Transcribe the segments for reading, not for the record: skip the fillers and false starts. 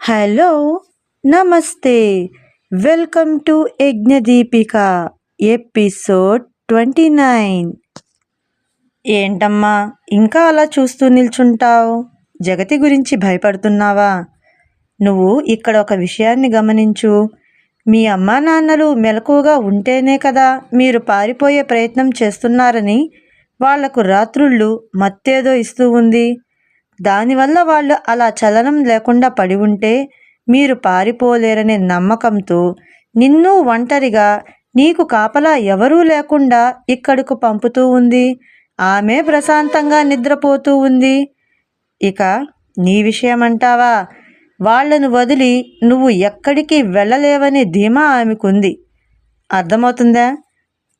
Hello, నమస్తే. Welcome to Yajnadeepika episode 29. ఏంటమ్మా ఇంకా అలా చూస్తూ నిల్చుంటావు? జగతి గురించి భయపడుతున్నావా? నువ్వు ఇక్కడ ఒక విషయాన్ని గమనించు. మీ అమ్మా నాన్నలు మెలకువగా ఉంటేనే కదా మీరు పారిపోయే ప్రయత్నం చేస్తున్నారని వాళ్లకు రాత్రుళ్ళు మత్తేదో ఇస్తూ ఉంది. దానివల్ల వాళ్ళు అలా చలనం లేకుండా పడి ఉంటే మీరు పారిపోలేరనే నమ్మకంతో నిన్ను ఒంటరిగా నీకు కాపలా ఎవరూ లేకుండా ఇక్కడకు పంపుతూ ఉంది. ఆమె ప్రశాంతంగా నిద్రపోతూ ఉంది. ఇక నీ విషయమంటావా? వాళ్లను వదిలి నువ్వు ఎక్కడికి వెళ్ళలేవనే ధీమా ఆమెకుంది. అర్థమవుతుందా?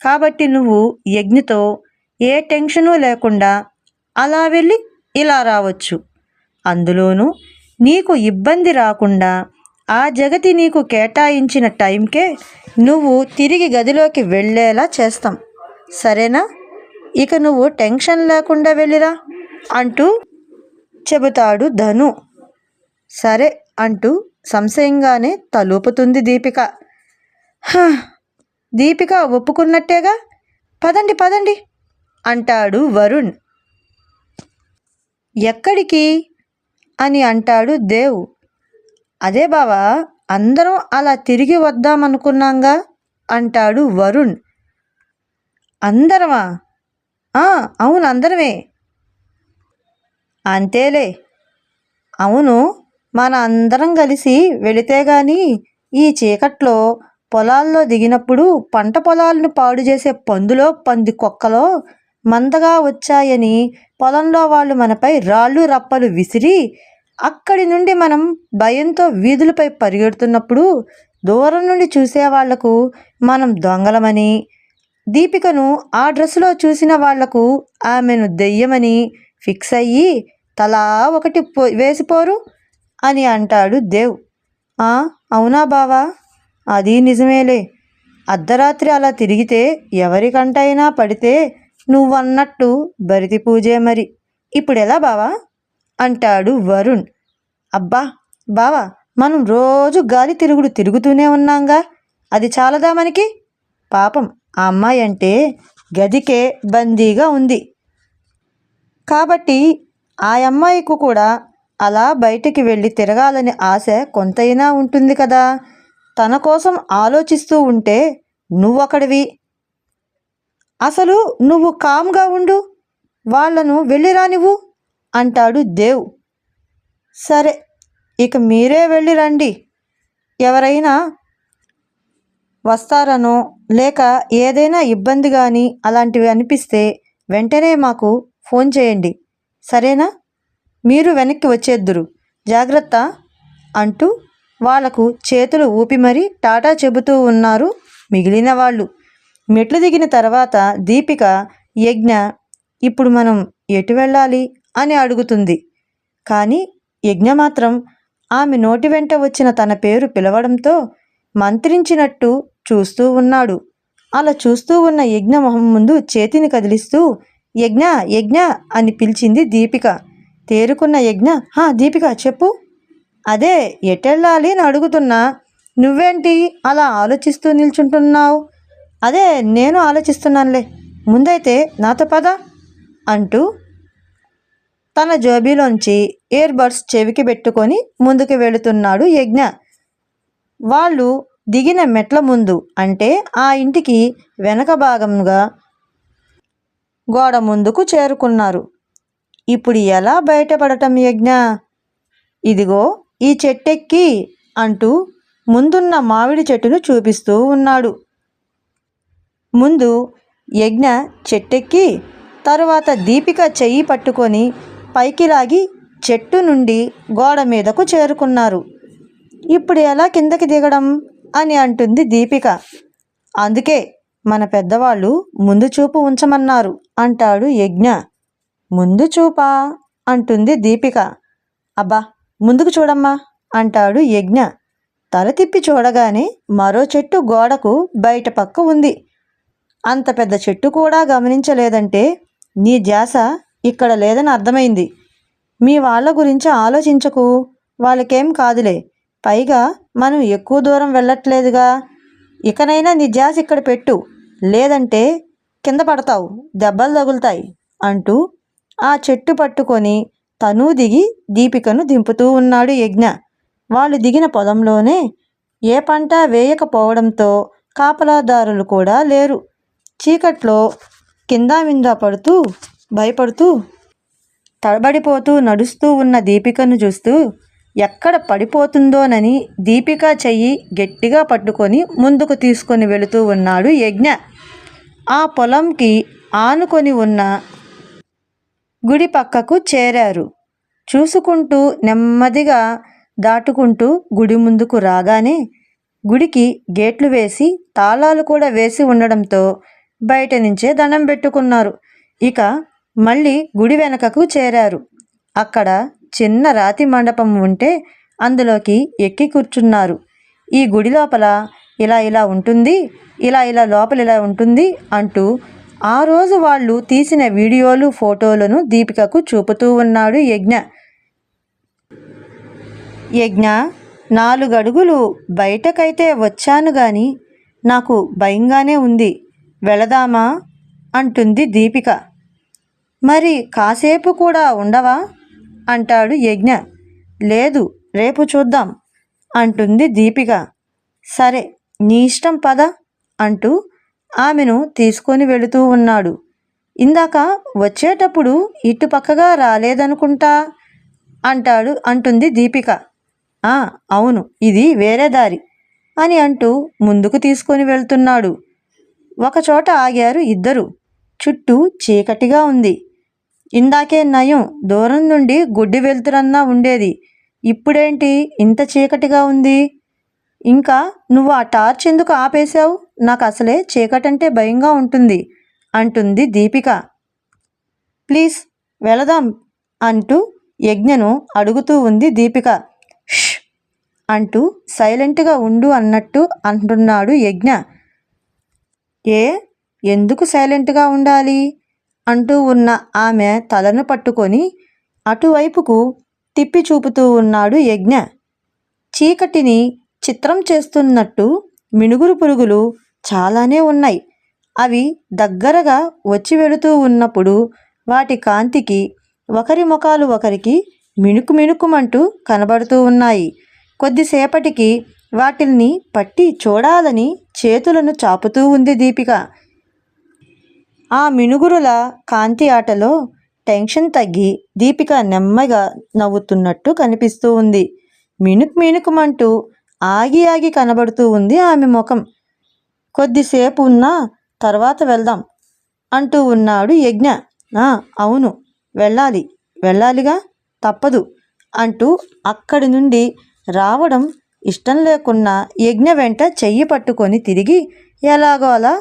కాబట్టి నువ్వు యజ్ఞతో ఏ టెన్షను లేకుండా అలా వెళ్ళి ఇలా రావచ్చు. అందులోనూ నీకు ఇబ్బంది రాకుండా ఆ జగతి నీకు కేటాయించిన టైంకే నువ్వు తిరిగి గదిలోకి వెళ్ళేలా చేస్తాం. సరేనా? ఇక నువ్వు టెన్షన్ లేకుండా వెళ్ళిరా అంటూ చెబుతాడు ధను. సరే అంటూ సంశయంగానే తలూపుతుంది దీపిక. దీపిక ఒప్పుకున్నట్టేగా, పదండి పదండి అంటాడు వరుణ్. ఎక్కడికి అని అంటాడు దేవ్. అదే బావా, అందరం అలా తిరిగి వద్దామనుకున్నాంగా అంటాడు వరుణ్. అందరమా? అవును, అందరమే. అంతేలే. అవును, మన అందరం కలిసి వెళితే గాని ఈ చీకట్లో పొలాల్లో దిగినప్పుడు పంట పొలాలను పాడు చేసే పందులో పంది కుక్కలో మందగా వచ్చాయని పొలంలో వాళ్ళు మనపై రాళ్ళు రప్పలు విసిరి అక్కడి నుండి మనం భయంతో వీధులపై పరిగెడుతున్నప్పుడు దూరం నుండి చూసేవాళ్లకు మనం దొంగలమని, దీపికను ఆ డ్రెస్సులో చూసిన వాళ్లకు ఆమెను దెయ్యమని ఫిక్స్ అయ్యి తలా ఒకటి వేసిపోరు అని అంటాడు దేవ్. అవునా బావా? అది నిజమేలే. అర్ధరాత్రి అలా తిరిగితే ఎవరికంటైనా పడితే నువ్వన్నట్టు భరితి పూజే మరి. ఇప్పుడెలా బావా అంటాడు వరుణ్. అబ్బా బావా, మనం రోజు గాలి తిరుగుతూనే ఉన్నాంగా, అది చాలదా మనకి? పాపం ఆ అమ్మాయి అంటే గదికే బందీగా ఉంది. కాబట్టి ఆ అమ్మాయికి కూడా అలా బయటికి వెళ్ళి తిరగాలని ఆశ కొంతైనా ఉంటుంది కదా. తన కోసం ఆలోచిస్తూ ఉంటే నువ్వొకడివి. అసలు నువ్వు కామ్గా ఉండు, వాళ్లను వెళ్ళిరానివ్వు అంటాడు దేవ్. సరే, ఇక మీరే వెళ్ళి రండి. ఎవరైనా వస్తారనో లేక ఏదైనా ఇబ్బంది కానీ అలాంటివి అనిపిస్తే వెంటనే మాకు ఫోన్ చేయండి, సరేనా? మీరు వెనక్కి వచ్చేద్దురు, జాగ్రత్త అంటూ వాళ్లకు చేతులు ఊపి మరీ టాటా చెబుతూ ఉన్నారు మిగిలిన వాళ్ళు. మెట్లు దిగిన తర్వాత దీపిక యజ్ఞ, ఇప్పుడు మనం ఎటు వెళ్ళాలి అని అడుగుతుంది. కానీ యజ్ఞ మాత్రం ఆమె నోటి వెంట వచ్చిన తన పేరు పిలవడంతో మంత్రించినట్టు చూస్తూ ఉన్నాడు. అలా చూస్తూ ఉన్న యజ్ఞ మొహం ముందు చేతిని కదిలిస్తూ యజ్ఞ యజ్ఞ అని పిలిచింది దీపిక. తేరుకున్న యజ్ఞ, దీపిక చెప్పు. అదే ఎటెళ్ళాలి అని అడుగుతున్నా, నువ్వేంటి అలా ఆలోచిస్తూ నిల్చుంటున్నావు? అదే నేను ఆలోచిస్తున్నానులే, ముందైతే నాతో పద అంటూ తన జోబీలోంచి ఇయర్బడ్స్ చెవికి పెట్టుకొని ముందుకు వెళుతున్నాడు యజ్ఞ. వాళ్ళు దిగిన మెట్ల ముందు, అంటే ఆ ఇంటికి వెనక భాగంగా గోడ ముందుకు చేరుకున్నారు. ఇప్పుడు ఎలా బయటపడటం యజ్ఞ? ఇదిగో ఈ చెట్టెక్కి అంటూ ముందున్న మామిడి చెట్టును చూపిస్తూ ఉన్నాడు. ముందు యజ్ఞ చెట్టెక్కి తరువాత దీపిక చెయ్యి పట్టుకొని పైకి లాగి చెట్టు నుండి గోడ మీదకు చేరుకున్నారు. ఇప్పుడు ఎలా కిందకి దిగడం అని అంటుంది దీపిక. అందుకే మన పెద్దవాళ్ళు ముందు చూపు ఉంచమన్నారు అంటాడు యజ్ఞ. ముందు చూపా అంటుంది దీపిక. అబ్బా ముందుకు చూడమ్మా అంటాడు యజ్ఞ. తల తిప్పి చూడగానే మరో చెట్టు గోడకు బయట పక్క ఉంది. అంత పెద్ద చెట్టు కూడా గమనించలేదంటే నీ ధ్యాస ఇక్కడ లేదని అర్థమైంది. మీ వాళ్ళ గురించి ఆలోచించకు, వాళ్ళకేం కాదులే, పైగా మనం ఎక్కువ దూరం వెళ్ళట్లేదుగా. ఇకనైనా నీ ధ్యాస ఇక్కడ పెట్టు, లేదంటే కింద పడతావు, దెబ్బలు తగులుతాయి అంటూ ఆ చెట్టు పట్టుకొని తనూ దిగి దీపికను దింపుతూ ఉన్నాడు యజ్ఞ. వాళ్ళు దిగిన పొలంలోనే ఏ పంట వేయకపోవడంతో కాపలాదారులు కూడా లేరు. చీకట్లో కిందామిందా పడుతూ భయపడుతూ తడబడిపోతూ నడుస్తూ ఉన్న దీపికను చూస్తూ ఎక్కడ పడిపోతుందోనని దీపిక చెయ్యి గట్టిగా పట్టుకొని ముందుకు తీసుకొని వెళుతూ ఉన్నాడు యజ్ఞ. ఆ పొలంకి ఆనుకొని ఉన్న గుడి పక్కకు చేరారు. చూసుకుంటూ నెమ్మదిగా దాటుకుంటూ గుడి ముందుకు రాగానే గుడికి గేట్లు వేసి తాళాలు కూడా వేసి ఉండడంతో బయట నుంచే దండం పెట్టుకున్నారు. ఇక మళ్ళీ గుడి వెనకకు చేరారు. అక్కడ చిన్న రాతి మండపం ఉంటే అందులోకి ఎక్కి కూర్చున్నారు. ఈ గుడి లోపల ఇలా ఇలా ఉంటుంది, ఇలా ఇలా లోపల ఇలా ఉంటుంది అంటూ ఆ రోజు వాళ్ళు తీసిన వీడియోలు ఫోటోలను దీపికకు చూపుతూ ఉన్నాడు యజ్ఞ. యజ్ఞ 4 అడుగులు బయటకైతే వచ్చాను గాని నాకు భయంగానే ఉంది, వెళదామా అంటుంది దీపిక. మరి కాసేపు కూడా ఉండవా అంటాడు యజ్ఞ. లేదు, రేపు చూద్దాం అంటుంది దీపిక. సరే, నీ ఇష్టం పద అంటూ ఆమెను తీసుకొని వెళుతూ ఉన్నాడు. ఇందాక వచ్చేటప్పుడు ఇటుపక్కగా రాలేదనుకుంటా అంటుంది దీపిక. అవును, ఇది వేరే దారి అని అంటూ ముందుకు తీసుకొని వెళ్తున్నాడు. ఒకచోట ఆగారు ఇద్దరు. చుట్టూ చీకటిగా ఉంది. ఇందాకే నయం, దూరం నుండి గుడ్డి వెలుతురన్నా ఉండేది, ఇప్పుడేంటి ఇంత చీకటిగా ఉంది? ఇంకా నువ్వు ఆ టార్చ్ ఎందుకు ఆపేశావు? నాకు అసలే చీకటంటే భయంగా ఉంటుంది అంటుంది దీపిక. ప్లీజ్ వెళదాం అంటూ యజ్ఞను అడుగుతూ ఉంది దీపిక. ష్ అంటూ సైలెంట్గా ఉండు అన్నట్టు అంటున్నాడు యజ్ఞ. ఎందుకు సైలెంట్గా ఉండాలి అంటూ ఉన్న ఆమె తలను పట్టుకొని అటువైపుకు తిప్పి చూపుతూ ఉన్నాడు యజ్ఞ. చీకటిని చిత్రం చేస్తున్నట్టు మినుగురు పురుగులు చాలానే ఉన్నాయి. అవి దగ్గరగా వచ్చి వెళుతూ ఉన్నప్పుడు వాటి కాంతికి ఒకరి ముఖాలు ఒకరికి మిణుకు మిణుకుమంటూ కనబడుతూ ఉన్నాయి. కొద్దిసేపటికి వాటిల్ని పట్టి చూడాలని చేతులను చాపుతూ ఉంది దీపిక. ఆ మినుగురుల కాంతి ఆటలో టెన్షన్ తగ్గి దీపిక నెమ్మదిగా నవ్వుతున్నట్టు కనిపిస్తూ ఉంది. మిణుకు మిణుకుమంటూ ఆగి ఆగి కనబడుతూ ఉంది ఆమె ముఖం. కొద్దిసేపు ఉన్నా తర్వాత వెళ్దాం అంటూ ఉన్నాడు యజ్ఞ. అవును, వెళ్ళాలిగా, తప్పదు అంటూ అక్కడి నుండి రావడం ఇష్టం లేకున్నా యజ్ఞ వెంట చెయ్యి పట్టుకొని తిరిగి ఎలాగో అలా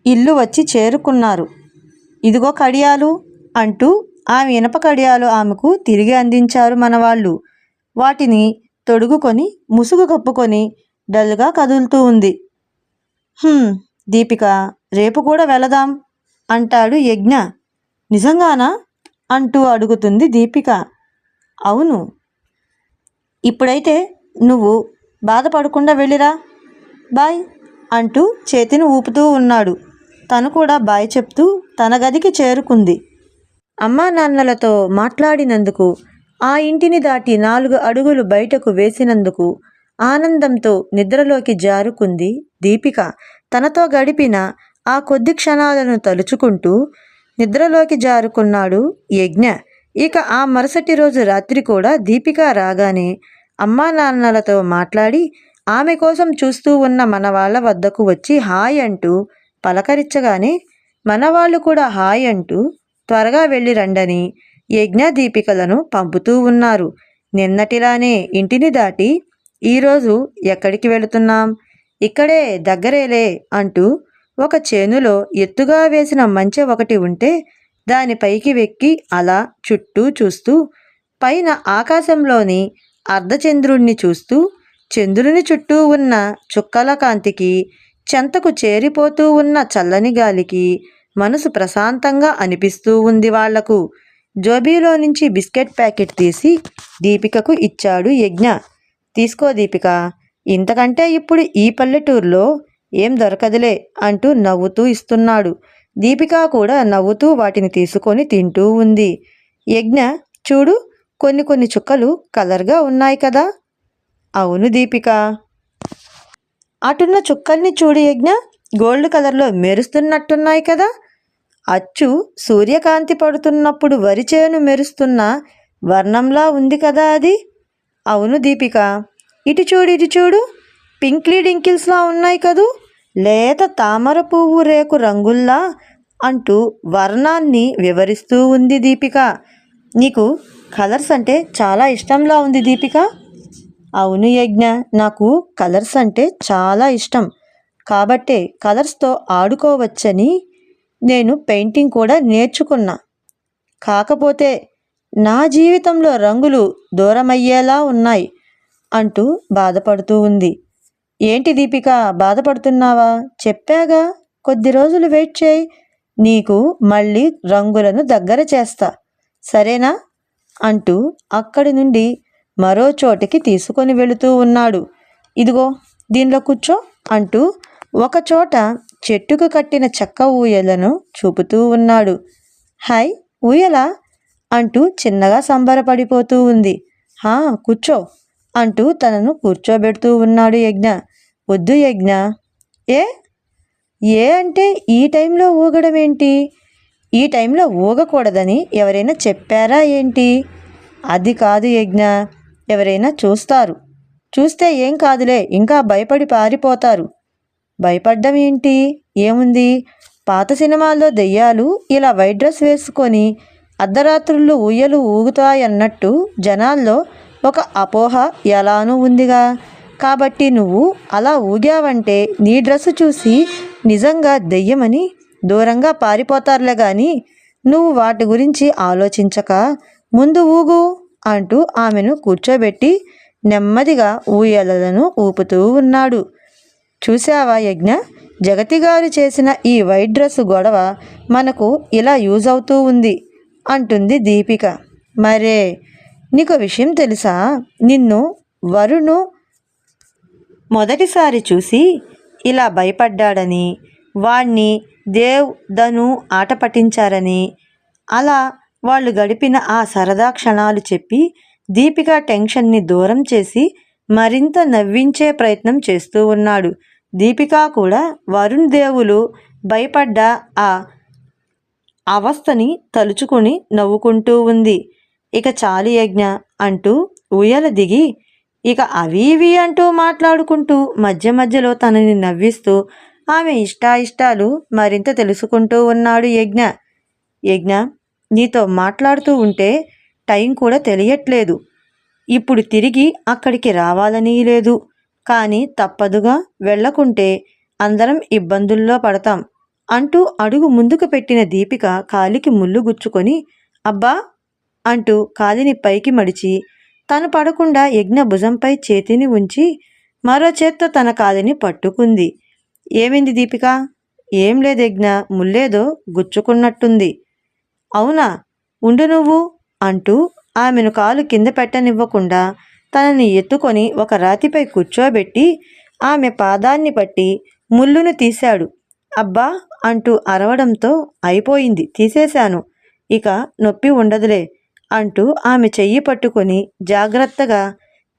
ఇల్లు వచ్చి చేరుకున్నారు. ఇదిగో కడియాలు అంటూ ఆమె ఇనప కడియాలు ఆమెకు తిరిగి అందించారు మనవాళ్ళు. వాటిని తొడుగుకొని ముసుగు కప్పుకొని డల్గా కదులుతూ ఉంది. దీపిక, రేపు కూడా వెళదాం అంటాడు యజ్ఞ. నిజంగానా అంటూ అడుగుతుంది దీపిక. అవును, ఇప్పుడైతే నువ్వు బాధపడకుండా వెళ్ళిరా, బాయ్ అంటూ చేతిని ఊపుతూ ఉన్నాడు. తను కూడా బాయ్ చెప్తూ తన గదికి చేరుకుంది. అమ్మా నాన్నలతో మాట్లాడినందుకు, ఆ ఇంటిని దాటి 4 అడుగులు బయటకు వేసినందుకు ఆనందంతో నిద్రలోకి జారుకుంది దీపిక. తనతో గడిపిన ఆ కొద్ది క్షణాలను తలుచుకుంటూ నిద్రలోకి జారుకున్నాడు యజ్ఞ. ఇక ఆ మరుసటి రోజు రాత్రి కూడా దీపిక రాగానే అమ్మా నాన్నలతో మాట్లాడి ఆమె కోసం చూస్తూ ఉన్న మనవాళ్ళ వద్దకు వచ్చి హాయ్ అంటూ పలకరించగానే మనవాళ్ళు కూడా హాయ్ అంటూ త్వరగా వెళ్ళి రండని యజ్ఞ దీపికలను పంపుతూ ఉన్నారు. నిన్నటిలానే ఇంటిని దాటి ఈరోజు ఎక్కడికి వెళుతున్నాం? ఇక్కడే దగ్గరేలే అంటూ ఒక చేనులో ఎత్తుగా వేసిన మంచె ఒకటి ఉంటే దానిపైకి వెక్కి అలా చుట్టూ చూస్తూ పైన ఆకాశంలోని అర్ధచంద్రుణ్ణి చూస్తూ చంద్రుని చుట్టూ ఉన్న చుక్కల కాంతికి చెంతకు చేరిపోతూ ఉన్న చల్లని గాలికి మనసు ప్రశాంతంగా అనిపిస్తూ ఉంది వాళ్లకు. జోబీలో నుంచి బిస్కెట్ ప్యాకెట్ తీసి దీపికకు ఇచ్చాడు యజ్ఞ. తీసుకో దీపిక, ఇంతకంటే ఇప్పుడు ఈ పల్లెటూరులో ఏం దొరకదులే అంటూ నవ్వుతూ ఇస్తున్నాడు. దీపిక కూడా నవ్వుతూ వాటిని తీసుకొని తింటూ ఉంది. యజ్ఞ, చూడు, కొన్ని కొన్ని చుక్కలు కలర్గా ఉన్నాయి కదా. అవును దీపిక. అటున్న చుక్కల్ని చూడు యజ్ఞ, గోల్డ్ కలర్లో మెరుస్తున్నట్టున్నాయి కదా. అచ్చు సూర్యకాంతి పడుతున్నప్పుడు వరిచేను మెరుస్తున్న వర్ణంలా ఉంది కదా అది. అవును దీపిక. ఇటు చూడు, ఇటు చూడు, పింక్లీ డింకిల్స్లా ఉన్నాయి కదూ, లేత తామర పువ్వు రేకు రంగుల్లా అంటూ వర్ణాన్ని వివరిస్తూ ఉంది దీపిక. నీకు కలర్స్ అంటే చాలా ఇష్టంలా ఉంది దీపిక. అవును యజ్ఞ, నాకు కలర్స్ అంటే చాలా ఇష్టం కాబట్టే కలర్స్తో ఆడుకోవచ్చని నేను పెయింటింగ్ కూడా నేర్చుకున్నా. కాకపోతే నా జీవితంలో రంగులు దూరమయ్యేలా ఉన్నాయి అంటూ బాధపడుతూ ఉంది. ఏంటి దీపిక, బాధపడుతున్నావా? చెప్పాగా, కొద్ది రోజులు వెయిట్ చేయి, నీకు మళ్ళీ రంగులను దగ్గర చేస్తా, సరేనా అంటూ అక్కడి నుండి మరో చోటికి తీసుకొని వెళుతూ ఉన్నాడు. ఇదిగో దీనిలో కూర్చో అంటూ ఒకచోట చెట్టుకు కట్టిన చెక్క ఊయలను చూపుతూ ఉన్నాడు. హాయ్ ఊయల అంటూ చిన్నగా సంబరపడిపోతూ ఉంది. హా కూర్చో అంటూ తనను కూర్చోబెడుతూ ఉన్నాడు యజ్ఞ. వద్దు యజ్ఞ. ఏ ఏ అంటే ఈ టైంలో ఊగడం ఏంటి? ఈ టైంలో ఊగకూడదని ఎవరైనా చెప్పారా ఏంటి? అది కాదు యజ్ఞ, ఎవరైనా చూస్తారు. చూస్తే ఏం కాదులే, ఇంకా భయపడి పారిపోతారు. భయపడ్డం ఏంటి? ఏముంది, పాత సినిమాల్లో దెయ్యాలు ఇలా వైట్ డ్రెస్ వేసుకొని అర్ధరాత్రుళ్ళు ఊయలు ఊగుతాయన్నట్టు జనాల్లో ఒక అపోహ ఎలానూ ఉందిగా. కాబట్టి నువ్వు అలా ఊగావంటే నీ డ్రెస్సు చూసి నిజంగా దెయ్యమని దూరంగా పారిపోతారులే గాని నువ్వు వాటి గురించి ఆలోచించక ముందు ఊగు అంటూ ఆమెను కూర్చోబెట్టి నెమ్మదిగా ఊయలలను ఊపుతూ ఉన్నాడు. చూశావా యజ్ఞ, జగతిగారు చేసిన ఈ వైట్ డ్రెస్ గొడవ మనకు ఇలా యూజ్ అవుతూ ఉంది అంటుంది దీపిక. మరే, నీకు విషయం తెలుసా? నిన్ను వరుణు మొదటిసారి చూసి ఇలా భయపడ్డాడని, వాణ్ణి దేవ్ ధను ఆట పట్టించారని, అలా వాళ్ళు గడిపిన ఆ సరదా క్షణాలు చెప్పి దీపిక టెన్షన్ని దూరం చేసి మరింత నవ్వించే ప్రయత్నం చేస్తూ ఉన్నాడు. దీపిక కూడా వరుణ్ దేవులు భయపడ్డ ఆ అవస్థని తలుచుకుని నవ్వుకుంటూ ఉంది. ఇక చాలు యజ్ఞ అంటూ ఊయల దిగి ఇక అవి ఇవి అంటూ మాట్లాడుకుంటూ మధ్య మధ్యలో తనని నవ్విస్తూ ఆమె ఇష్టాయిష్టాలు మరింత తెలుసుకుంటూ ఉన్నాడు యజ్ఞ. యజ్ఞ, నీతో మాట్లాడుతూ ఉంటే టైం కూడా తెలియట్లేదు. ఇప్పుడు తిరిగి అక్కడికి రావాలని లేదు, కానీ తప్పదుగా, వెళ్ళకుంటే అందరం ఇబ్బందుల్లో పడతాం అంటూ అడుగు ముందుకు పెట్టిన దీపిక కాలికి ముళ్ళు గుచ్చుకొని అబ్బా అంటూ కాలిని పైకి మడిచి తను పడకుండా యజ్ఞ భుజంపై చేతిని ఉంచి మరో చేత్తో తన కాలిని పట్టుకుంది. ఏమైంది దీపిక? ఏం లేదు యజ్ఞ, ముల్లేదో గుచ్చుకున్నట్టుంది. అవునా, ఉండు నువ్వు అంటూ ఆమెను కాలు కింద పెట్టనివ్వకుండా తనని ఎత్తుకొని ఒక రాతిపై కూర్చోబెట్టి ఆమె పాదాన్ని పట్టి ముళ్ళును తీశాడు. అబ్బా అంటూ అరవడంతో అయిపోయింది, తీసేశాను, ఇక నొప్పి ఉండదులే అంటూ ఆమె చెయ్యి పట్టుకొని జాగ్రత్తగా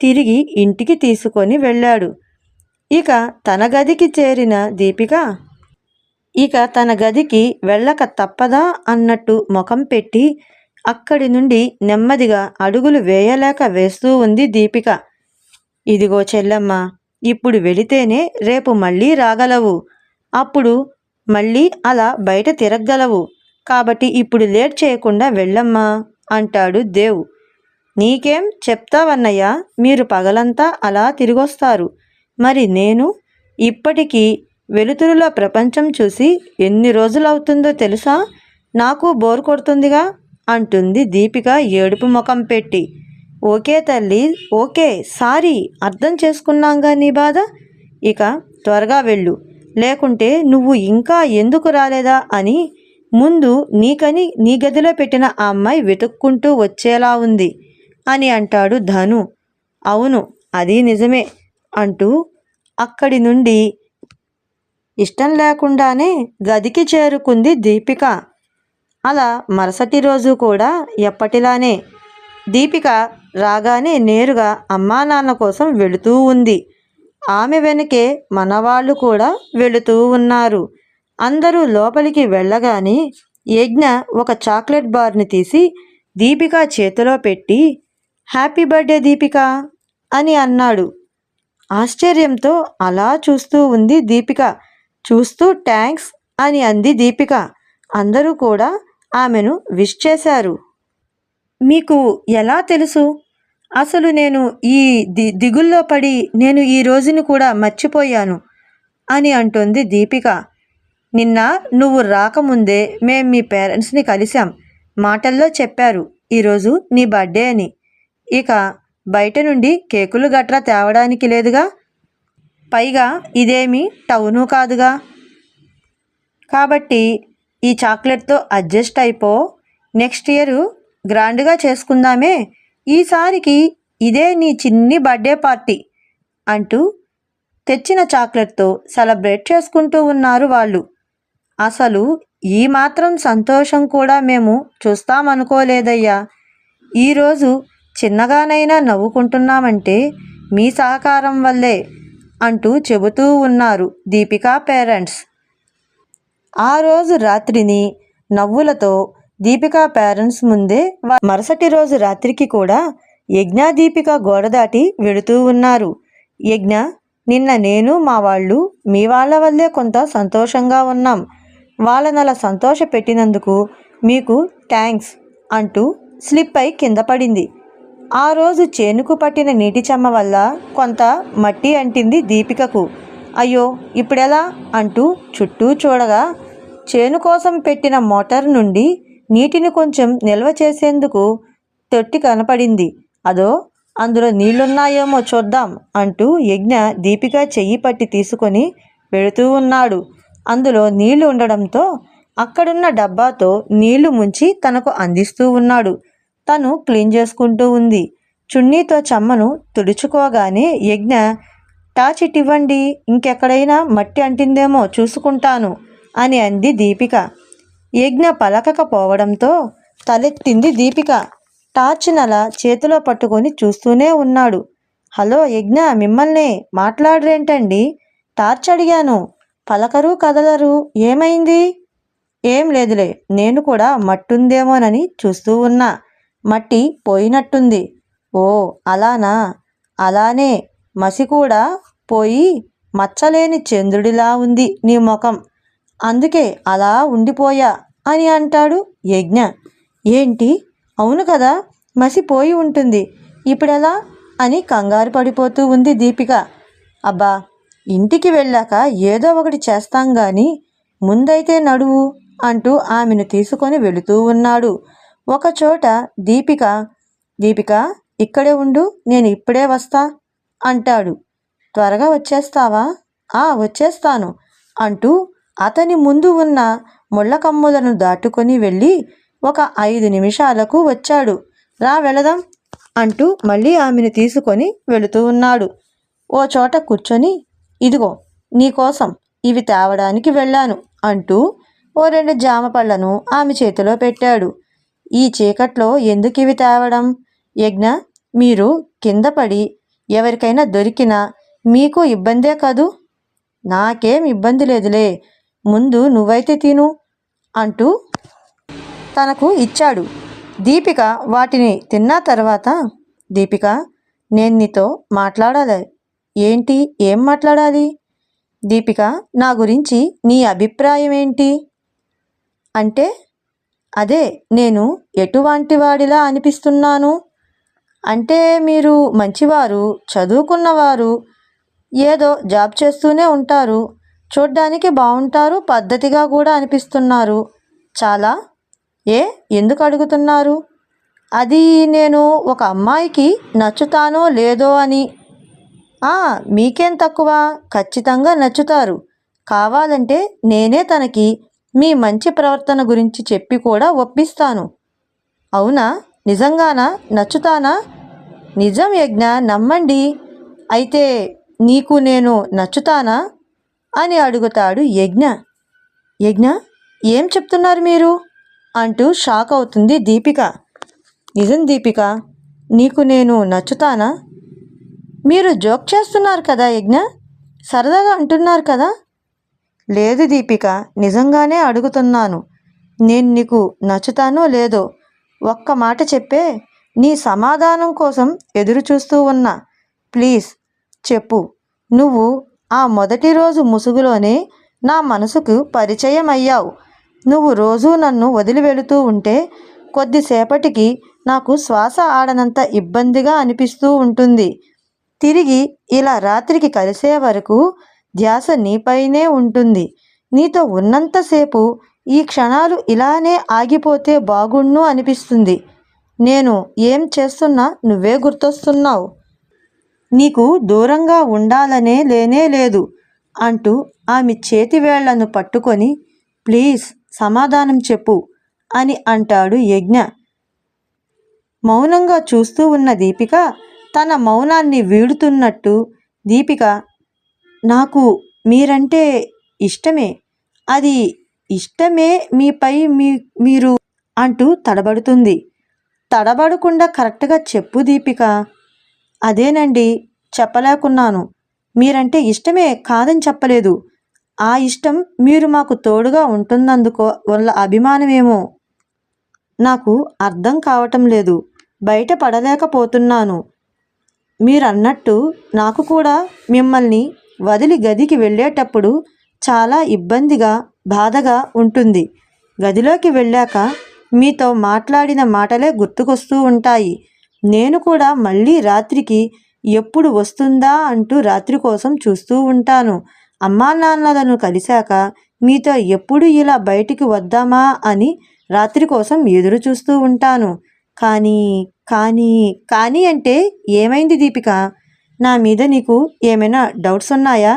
తిరిగి ఇంటికి తీసుకొని వెళ్ళాడు. ఇక తన గదికి చేరిన దీపిక ఇక తన గదికి వెళ్ళక తప్పదా అన్నట్టు ముఖం పెట్టి అక్కడి నుండి నెమ్మదిగా అడుగులు వేయలేక వేస్తూ ఉంది దీపిక. ఇదిగో చెల్లమ్మ, ఇప్పుడు వెళితేనే రేపు మళ్ళీ రాగలవు, అప్పుడు మళ్ళీ అలా బయట తిరగలవు, కాబట్టి ఇప్పుడు లేట్ చేయకుండా వెళ్ళమ్మా అంటాడు దేవ్. నీకేం చెప్తావన్నయ్య, మీరు పగలంతా అలా తిరిగొస్తారు, మరి నేను ఇప్పటికీ వెలుతురులో ప్రపంచం చూసి ఎన్ని రోజులవుతుందో తెలుసా, నాకు బోర్ కొడుతుందిగా అంటుంది దీపిక ఏడుపు ముఖం పెట్టి. ఓకే తల్లి, ఓకే, సారీ, అర్థం చేసుకున్నాంగా నీ బాధ, ఇక త్వరగా వెళ్ళు, లేకుంటే నువ్వు ఇంకా ఎందుకు రాలేదా అని ముందు నీకని నీ గదిలో పెట్టిన ఆ అమ్మాయి వెతుక్కుంటూ వచ్చేలా ఉంది అని అంటాడు ధను. అవును, అది నిజమే అంటూ అక్కడి నుండి ఇష్టం లేకుండానే గదికి చేరుకుంది దీపిక. అలా మరుసటి రోజు కూడా ఎప్పటిలానే దీపిక రాగానే నేరుగా అమ్మా నాన్న కోసం వెళుతూ ఉంది. ఆమె వెనకే మనవాళ్ళు కూడా వెళుతూ ఉన్నారు. అందరూ లోపలికి వెళ్ళగానే యజ్ఞ ఒక చాక్లెట్ బార్ని తీసి దీపిక చేతిలో పెట్టి, హ్యాపీ బర్త్డే దీపిక అని అన్నాడు. ఆశ్చర్యంతో అలా చూస్తూ ఉంది దీపిక. చూస్తూ థ్యాంక్స్ అని అంది దీపిక. అందరూ కూడా ఆమెను విష్ చేశారు. మీకు ఎలా తెలుసు? అసలు నేను ఈ దిగుల్లో పడి నేను ఈ రోజుని కూడా మర్చిపోయాను అని అంటుంది దీపిక. నిన్న నువ్వు రాకముందే మేం మీ పేరెంట్స్ని కలిసాం. మాటల్లో చెప్పారు ఈరోజు నీ బర్త్డే అని. ఇక బయట నుండి కేకులు గట్రా తేవడానికి లేదుగా. పైగా ఇదేమీ టౌను కాదుగా. కాబట్టి ఈ చాక్లెట్తో అడ్జస్ట్ అయిపో. నెక్స్ట్ ఇయర్ గ్రాండ్గా చేసుకుందామే. ఈసారికి ఇదే నీ చిన్ని బర్త్డే పార్టీ అంటూ తెచ్చిన చాక్లెట్తో సెలబ్రేట్ చేసుకుంటూ ఉన్నారు వాళ్ళు. అసలు ఈ మాత్రం సంతోషం కూడా మేము చూస్తామనుకోలేదయ్యా. ఈరోజు చిన్నగానైనా నవ్వుకుంటున్నామంటే మీ సహకారం వల్లే అంటూ చెబుతూ ఉన్నారు దీపిక పేరెంట్స్. ఆ రోజు రాత్రిని నవ్వులతో దీపిక పేరెంట్స్ ముందే మరుసటి రోజు రాత్రికి కూడా యజ్ఞ దీపిక గోడ దాటి వెళుతూ ఉన్నారు. యజ్ఞ, నిన్న నేను మా వాళ్ళు మీ వాళ్ళ వల్లే కొంత సంతోషంగా ఉన్నాం. వాళ్ళనలా సంతోష పెట్టినందుకు మీకు థ్యాంక్స్ అంటూ స్లిప్ అయి కింద పడింది. ఆ రోజు చేనుకు పట్టిన నీటి చెమ్మ వల్ల కొంత మట్టి అంటింది దీపికకు. అయ్యో ఇప్పుడెలా అంటూ చుట్టూ చూడగా చేను కోసం పెట్టిన మోటార్ నుండి నీటిని కొంచెం నిల్వ చేసేందుకు తొట్టి కనపడింది. అదో అందులో నీళ్లున్నాయేమో చూద్దాం అంటూ యజ్ఞ దీపిక చెయ్యి పట్టి తీసుకొని వెళుతూ ఉన్నాడు. అందులో నీళ్లు ఉండడంతో అక్కడున్న డబ్బాతో నీళ్లు ముంచి తనకు అందిస్తూ ఉన్నాడు. తను క్లీన్ చేసుకుంటూ ఉంది. చున్నీతో చెమ్మను తుడుచుకోగానే యజ్ఞ, టార్చిటివ్వండి, ఇంకెక్కడైనా మట్టి అంటిందేమో చూసుకుంటాను అని అంది దీపిక. యజ్ఞ పలకకపోవడంతో తలెత్తింది దీపిక. టార్చినలా చేతిలో పట్టుకొని చూస్తూనే ఉన్నాడు. హలో యజ్ఞ, మిమ్మల్నే, మాట్లాడరేంటండి? టార్చ్ అడిగాను. పలకరు కదలరు, ఏమైంది? ఏం లేదులే, నేను కూడా మట్టుందేమోనని చూస్తూ ఉన్నా. మట్టి పోయినట్టుంది. ఓ అలానా? అలానే. మసి కూడా పోయి మచ్చలేని చంద్రుడిలా ఉంది నీ ముఖం. అందుకే అలా ఉండిపోయా అని అంటాడు యజ్ఞ. ఏంటి? అవును కదా, మసిపోయి ఉంటుంది. ఇప్పుడెలా అని కంగారు పడిపోతూ ఉంది దీపిక. అబ్బా, ఇంటికి వెళ్ళాక ఏదో ఒకటి చేస్తాం గాని ముందైతే నడువు అంటూ ఆమెను తీసుకొని వెళుతూ ఉన్నాడు. ఒకచోట దీపిక, దీపిక ఇక్కడే ఉండు, నేను ఇప్పుడే వస్తా అంటాడు. త్వరగా వచ్చేస్తావా? వచ్చేస్తాను అంటూ అతని ముందు ఉన్న ముళ్ళకమ్ములను దాటుకొని వెళ్ళి ఒక 5 నిమిషాలకు వచ్చాడు. రా వెళదాం అంటూ మళ్ళీ ఆమెను తీసుకొని వెళుతూ ఉన్నాడు. ఓ చోట కూర్చొని, ఇదిగో నీకోసం ఇవి తేవడానికి వెళ్ళాను అంటూ ఓ 2 జామ పళ్ళను ఆమె చేతిలో పెట్టాడు. ఈ చీకట్లో ఎందుకు ఇవి తేవడం? యజ్ఞ, మీరు కింద పడి ఎవరికైనా దొరికినా మీకు ఇబ్బందే కదూ. నాకేం ఇబ్బంది లేదులే, ముందు నువ్వైతే తిను అంటూ తనకు ఇచ్చాడు. దీపిక వాటిని తిన్న తర్వాత, దీపిక, నేను నీతో మాట్లాడాలి. ఏంటి? ఏం మాట్లాడాలి? దీపిక, నా గురించి నీ అభిప్రాయం ఏంటి? అంటే అదే, నేను ఎటువంటి వాడిలా అనిపిస్తున్నాను? అంటే మీరు మంచివారు, చదువుకున్నవారు, ఏదో జాబ్ చేస్తూనే ఉంటారు, చూడ్డానికి బాగుంటారు, పద్ధతిగా కూడా అనిపిస్తున్నారు చాలా. ఎందుకు అడుగుతున్నారు? అది నేను ఒక అమ్మాయికి నచ్చుతానో లేదో అని. మీకేం తక్కువ, ఖచ్చితంగా నచ్చుతారు. కావాలంటే నేనే తనకి మీ మంచి ప్రవర్తన గురించి చెప్పి కూడా ఒప్పిస్తాను. అవునా? నిజంగానా? నచ్చుతానా? నిజం యజ్ఞ, నమ్మండి. అయితే నీకు నేను నచ్చుతానా అని అడుగుతాడు యజ్ఞ. యజ్ఞ, ఏం చెప్తున్నారు మీరు అంటూ షాక్ అవుతుంది దీపిక. నిజం దీపిక, నీకు నేను నచ్చుతానా? మీరు జోక్ చేస్తున్నారు కదా యజ్ఞ, సరదాగా అంటున్నారు కదా. లేదు దీపిక, నిజంగానే అడుగుతున్నాను. నేను నీకు నచ్చుతానో లేదో ఒక్క మాట చెప్పే, నీ సమాధానం కోసం ఎదురు చూస్తూ ఉన్నా. ప్లీజ్ చెప్పు. నువ్వు ఆ మొదటి రోజు ముసుగులోనే నా మనసుకు పరిచయం అయ్యావు. నువ్వు రోజూ నన్ను వదిలి వెళుతూ ఉంటే కొద్దిసేపటికి నాకు శ్వాస ఆడనంత ఇబ్బందిగా అనిపిస్తూ ఉంటుంది. తిరిగి ఇలా రాత్రికి కలిసే వరకు ధ్యాస నీపైనే ఉంటుంది. నీతో ఉన్నంతసేపు ఈ క్షణాలు ఇలానే ఆగిపోతే బాగుండు అనిపిస్తుంది. నేను ఏం చేస్తున్నా నువ్వే గుర్తొస్తున్నావు. నీకు దూరంగా ఉండాలనే లేనే లేదు అంటూ ఆమె చేతివేళ్లను పట్టుకొని ప్లీజ్ సమాధానం చెప్పు అని అంటాడు యజ్ఞ. మౌనంగా చూస్తూ ఉన్న దీపిక తన మౌనాన్ని వీడుతున్నట్టు, దీపిక, నాకు మీరంటే ఇష్టమే, అది ఇష్టమే, మీపై మీరు అంటూ తడబడుతుంది. తడబడకుండా కరెక్ట్గా చెప్పు దీపిక. అదేనండి, చెప్పలేకున్నాను. మీరంటే ఇష్టమే, కాదని చెప్పలేదు. ఆ ఇష్టం మీరు మాకు తోడుగా ఉంటున్నందుకు వల్ల అభిమానమేమో. నాకు అర్థం కావటం లేదు, బయట పడలేకపోతున్నాను. మీరన్నట్టు నాకు కూడా మిమ్మల్ని వదిలి గదికి వెళ్ళేటప్పుడు చాలా ఇబ్బందిగా, బాధగా ఉంటుంది. గదిలోకి వెళ్ళాక మీతో మాట్లాడిన మాటలే గుర్తుకొస్తూ ఉంటాయి. నేను కూడా మళ్ళీ రాత్రికి ఎప్పుడు వస్తుందా అంటూ రాత్రి కోసం చూస్తూ ఉంటాను. అమ్మా నాన్నలను కలిశాక మీతో ఎప్పుడు ఇలా బయటికి వద్దామా అని రాత్రి కోసం ఎదురు చూస్తూ ఉంటాను. కానీ కానీ కానీ అంటే ఏమైంది దీపిక? నా మీద నీకు ఏమైనా డౌట్స్ ఉన్నాయా?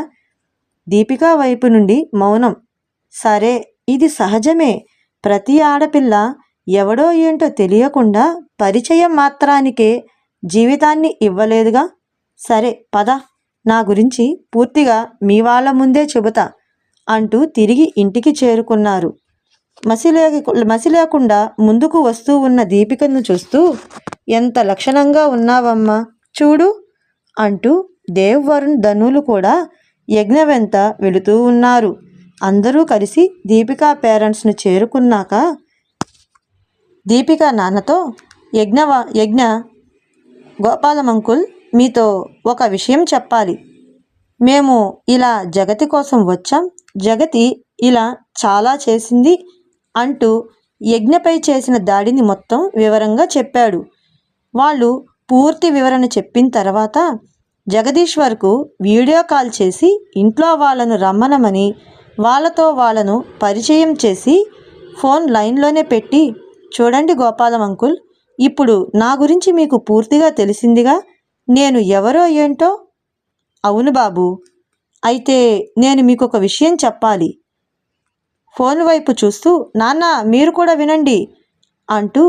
దీపిక వైపు నుండి మౌనం. సరే, ఇది సహజమే. ప్రతి ఆడపిల్ల ఎవడో ఏంటో తెలియకుండా పరిచయం మాత్రానికే జీవితాన్ని ఇవ్వలేదుగా. సరే పద, నా గురించి పూర్తిగా మీ వాళ్ళ ముందే చెబుతా అంటూ తిరిగి ఇంటికి చేరుకున్నారు. మసి లేకుండా ముందుకు వస్తూ ఉన్న దీపికను చూస్తూ, ఎంత లక్షణంగా ఉన్నావమ్మా, చూడు అంటూ దేవ్, వరుణ్, ధనులు కూడా యజ్ఞ వెంట వెళుతూ ఉన్నారు. అందరూ కలిసి దీపిక పేరెంట్స్ను చేరుకున్నాక దీపిక నాన్నతో, యజ్ఞ, గోపాలం అంకుల్ మీతో ఒక విషయం చెప్పాలి. మేము ఇలా జగతి కోసం వచ్చాం. జగతి ఇలా చాలా చేసింది అంటూ యజ్ఞపై చేసిన దాడిని మొత్తం వివరంగా చెప్పాడు. వాళ్ళు పూర్తి వివరణ చెప్పిన తర్వాత జగదీశ్వర్కు వీడియో కాల్ చేసి ఇంట్లో వాళ్ళను రమ్మనమని, వాళ్ళను పరిచయం చేసి ఫోన్ లైన్లోనే పెట్టి, చూడండి గోపాలం అంకుల్, ఇప్పుడు నా గురించి మీకు పూర్తిగా తెలిసిందిగా. నేను ఎవరో ఏంటో. అవును బాబు, అయితే నేను మీకు ఒక విషయం చెప్పాలి. ఫోన్ వైపు చూస్తూ, నాన్న మీరు కూడా వినండి అంటూ,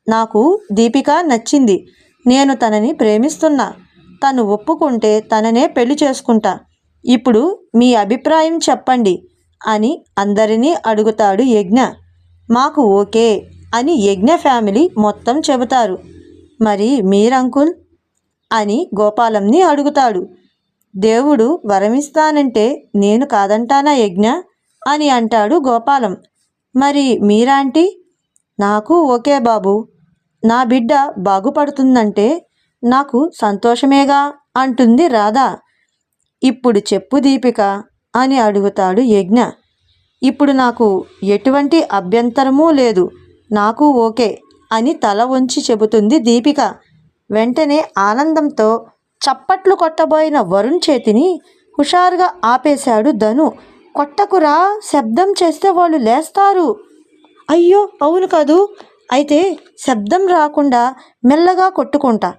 నాకు దీపిక నచ్చింది. నేను తనని ప్రేమిస్తున్నా. తను ఒప్పుకుంటే తననే పెళ్లి చేసుకుంటా. ఇప్పుడు మీ అభిప్రాయం చెప్పండి అని అందరినీ అడుగుతాడు యజ్ఞ. మాకు ఓకే అని యజ్ఞ ఫ్యామిలీ మొత్తం చెబుతారు. మరి మీరంకుల్ అని గోపాలంని అడుగుతాడు. దేవుడు వరమిస్తానంటే నేను కాదంటానా యజ్ఞ అని అంటాడు గోపాలం. మరి మీరాంటీ? నాకు ఓకే బాబు, నా బిడ్డ బాగుపడుతుందంటే నాకు సంతోషమేగా అంటుంది రాధ. ఇప్పుడు చెప్పు దీపిక అని అడుగుతాడు యజ్ఞ. ఇప్పుడు నాకు ఎటువంటి అభ్యంతరమూ లేదు, నాకు ఓకే అని తల వంచి చెబుతుంది దీపిక. వెంటనే ఆనందంతో చప్పట్లు కొట్టబోయిన వరుణ్ చేతిని హుషారుగా ఆపేశాడు ధను. కొట్టకురా, శబ్దం చేస్తే వాళ్ళు లేస్తారు. అయ్యో అవును కదూ, అయితే శబ్దం రాకుండా మెల్లగా కొట్టుకుంటా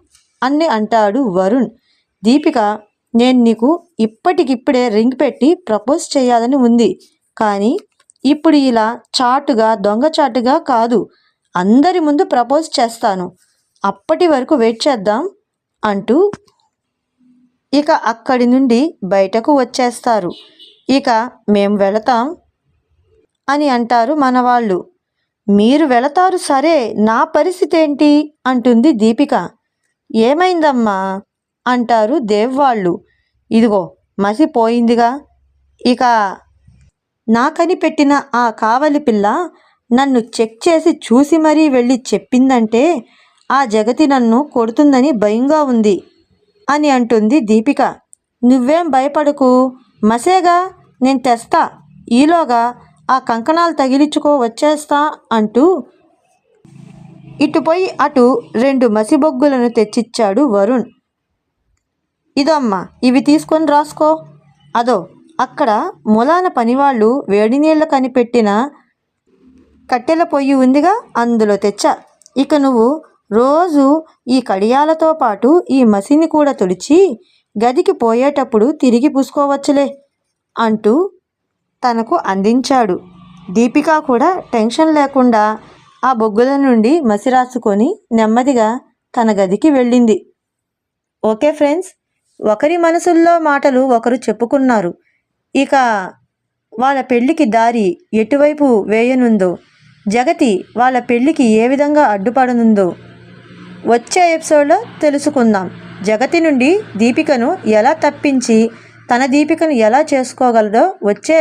అని అంటాడు వరుణ్. దీపిక, నేను నీకు ఇప్పటికిప్పుడే రింగ్ పెట్టి ప్రపోజ్ చేయాలని ఉంది. కానీ ఇప్పుడు ఇలా చాటుగా, దొంగచాటుగా కాదు, అందరి ముందు ప్రపోజ్ చేస్తాను. అప్పటి వరకు వెయిట్ చేద్దాం అంటూ ఇక అక్కడి నుండి బయటకు వచ్చేస్తారు. ఇక మేం వెళతాం అని అంటారు మనవాళ్ళు. మీరు వెళతారు సరే, నా పరిస్థితి ఏంటి అంటుంది దీపిక. ఏమైందమ్మా అంటారు దేవ్ వాళ్ళు. ఇదిగో మసిపోయిందిగా. ఇక నాకని పెట్టిన ఆ కావలి పిల్ల నన్ను చెక్ చేసి చూసి మరీ వెళ్ళి చెప్పిందంటే ఆ జగతి నన్ను కొడుతుందని భయంగా ఉంది అని అంటుంది దీపిక. నువ్వేం భయపడకు, మసేగా, నేను తెస్తా, ఈలోగా ఆ కంకణాలు తగిలించుకో వచ్చేస్తా అంటూ ఇటుపోయి అటు 2 మసిబొగ్గులను తెచ్చిచ్చాడు వరుణ్. ఇదమ్మా, ఇవి తీసుకొని రాసుకో. అదో అక్కడ మూలాన పనివాళ్ళు వేడి నీళ్ళు కనిపెట్టిన కట్టెల పొయ్యి ఉందిగా, అందులో తెచ్చా. ఇక నువ్వు రోజు ఈ కడియాలతో పాటు ఈ మసిని కూడా తుడిచి గదికి పోయేటప్పుడు తిరిగి పూసుకోవచ్చులే అంటూ తనకు అందించాడు. దీపిక కూడా టెన్షన్ లేకుండా ఆ బొగ్గుల నుండి మసి రాసుకొని నెమ్మదిగా తన గదికి వెళ్ళింది. ఓకే ఫ్రెండ్స్, ఒకరి మనసుల్లో మాటలు ఒకరు చెప్పుకున్నారు. ఇక వాళ్ళ పెళ్ళికి దారి ఎటువైపు వేయనుందో, జగతి వాళ్ళ పెళ్ళికి ఏ విధంగా అడ్డుపడనుందో వచ్చే ఎపిసోడ్లో తెలుసుకుందాం. జగతి నుండి దీపికను ఎలా తప్పించి తన దీపికను ఎలా చేసుకోగలదో వచ్చే